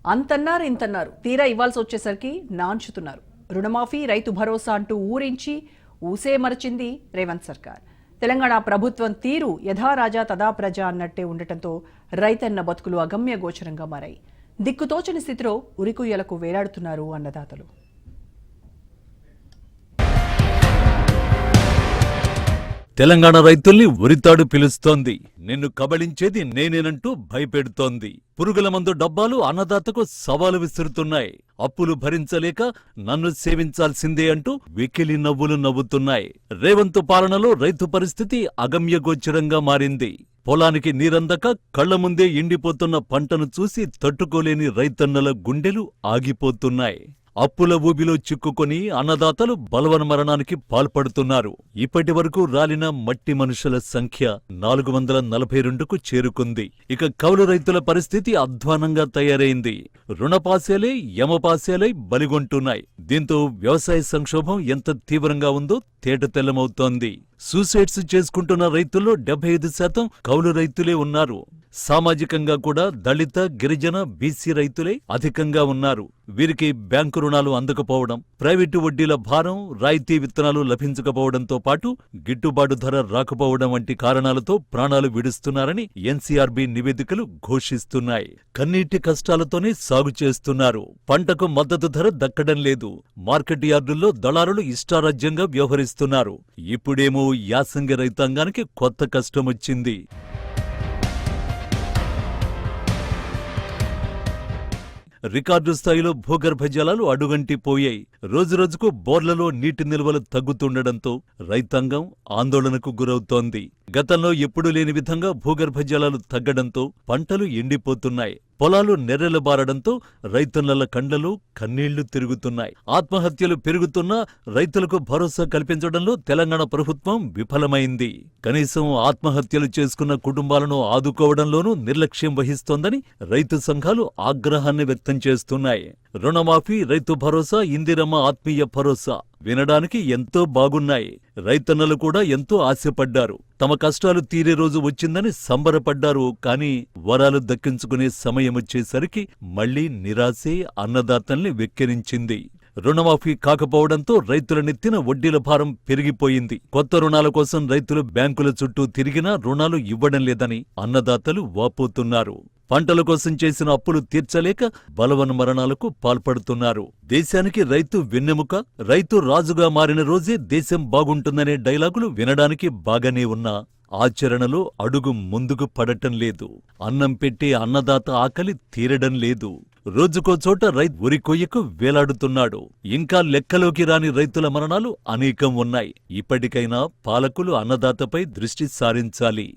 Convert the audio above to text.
అంతన్నారు ఇంతన్నారు తీరా ఇవ్వాల్సి వచ్చేసరికి నాంచుతున్నారు. రుణమాఫీ, రైతు భరోసా అంటూ ఊరించి ఊసే మరచింది రేవంత్ సర్కార్. తెలంగాణ ప్రభుత్వం తీరు యథారాజా తదా ప్రజ అన్నట్టే ఉండటంతో రైతన్న బతుకులు అగమ్య గోచరంగా మారాయి. దిక్కుతోచని స్థితిలో ఉరికుయ్యలకు వేలాడుతున్నారు అన్నదాతలు. తెలంగాణ రైతుల్ని ఉరితాడు పిలుస్తోంది. నిన్ను కబళించేది నేనేనంటూ భయపెడుతోంది. పురుగుల మందు డబ్బాలు అన్నదాతకు సవాలు విసురుతున్నాయి. అప్పులు భరించలేక నన్ను సేవించాల్సిందే అంటూ వెకిలి నవ్వులు నవ్వుతున్నాయి. రేవంత్ పాలనలో రైతు పరిస్థితి అగమ్యగోచరంగా మారింది. పొలానికి నీరందక కళ్ల ముందే ఎండిపోతున్న పంటను చూసి తట్టుకోలేని రైతన్నల గుండెలు ఆగిపోతున్నాయి. అప్పుల ఊబిలో చిక్కుకొని అన్నదాతలు బలవన్మరణానికి పాల్పడుతున్నారు. ఇప్పటి వరకు రాలిన మట్టి మనుషుల సంఖ్య 442కు చేరుకుంది. ఇక కౌలు రైతుల పరిస్థితి అధ్వానంగా తయారైంది. రుణపాశాలే యమపాశాలై బలిగొంటున్నాయి. దీంతో వ్యవసాయ సంక్షోభం ఎంత తీవ్రంగా ఉందో తేటతెల్లమవుతోంది. సూసైడ్స్ చేసుకుంటున్న రైతుల్లో 75% కౌలు రైతులే ఉన్నారు. సామాజికంగా కూడా దళిత, గిరిజన, బీసీ రైతులే అధికంగా ఉన్నారు. వీరికి బ్యాంకు రుణాలు అందకపోవడం, ప్రైవేటు వడ్డీల భారం, రాయితీ విత్తనాలు లభించకపోవడంతో పాటు గిట్టుబాటు ధర రాకపోవడం వంటి కారణాలతో ప్రాణాలు విడుస్తున్నారని ఎన్సీఆర్బీ నివేదికలు ఘోషిస్తున్నాయి. కన్నీటి కష్టాలతోనే సాగు చేస్తున్నారు. పంటకు మద్దతు ధర దక్కడం లేదు. మార్కెట్ యార్డుల్లో దళారులు ఇష్టారాజ్యంగా వ్యవహరిస్తున్నారు. ఇప్పుడేమో యాసంగి రైతాంగానికి కొత్త కష్టమొచ్చింది. రికార్డు స్థాయిలో భూగర్భ జలాలు అడుగంటిపోయాయి. రోజురోజుకు బోర్లలో నీటి నిల్వలు తగ్గుతుండటంతో రైతాంగం ఆందోళనకు గురవుతోంది. గతంలో ఎప్పుడూ లేని విధంగా భూగర్భ జలాలు తగ్గడంతో పంటలు ఎండిపోతున్నాయి. పొలాలు నెర్రెలబారడంతో రైతన్నల కండ్లలో కన్నీళ్లు తిరుగుతున్నాయి. ఆత్మహత్యలు పెరుగుతున్నా రైతులకు భరోసా కల్పించడంలో తెలంగాణ ప్రభుత్వం విఫలమైంది. కనీసం ఆత్మహత్యలు చేసుకున్న కుటుంబాలను ఆదుకోవడంలోనూ నిర్లక్ష్యం వహిస్తోందని రైతు సంఘాలు ఆగ్రహాన్ని వ్యక్తం చేస్తున్నాయి. రుణమాఫీ, రైతు భరోసా, ఇందిరమ్మ ఆత్మీయ భరోసా వినడానికి ఎంతో బాగున్నాయి. రైతన్నలు కూడా ఎంతో ఆశపడ్డారు. తమ కష్టాలు తీరే రోజు వచ్చిందని సంబరపడ్డారు. కానీ వరాలు దక్కించుకునే సమయమొచ్చేసరికి మళ్లీ నిరాశే అన్నదాతల్ని వెక్కిరించింది. రుణమాఫీ కాకపోవడంతో రైతుల నెత్తిన వడ్డీల భారం పెరిగిపోయింది. కొత్త రుణాల కోసం రైతులు బ్యాంకుల చుట్టూ తిరిగినా రుణాలు ఇవ్వడం లేదని అన్నదాతలు వాపోతున్నారు. పంటల కోసం చేసిన అప్పులు తీర్చలేక బలవన్మరణాలకు పాల్పడుతున్నారు. దేశానికి రైతు వెన్నెముక, రైతు రాజుగా మారిన రోజే దేశం బాగుంటుందనే డైలాగులు వినడానికి బాగానే ఉన్నా ఆచరణలో అడుగు ముందుకు పడటం లేదు. అన్నం పెట్టే అన్నదాత ఆకలి తీరడం లేదు. రోజుకో చోట రైతు ఉరికొయ్యకు వేలాడుతున్నాడు. ఇంకా లెక్కలోకి రాని రైతుల మరణాలు అనేకం ఉన్నాయి. ఇప్పటికైనా పాలకులు అన్నదాతపై దృష్టి సారించాలి.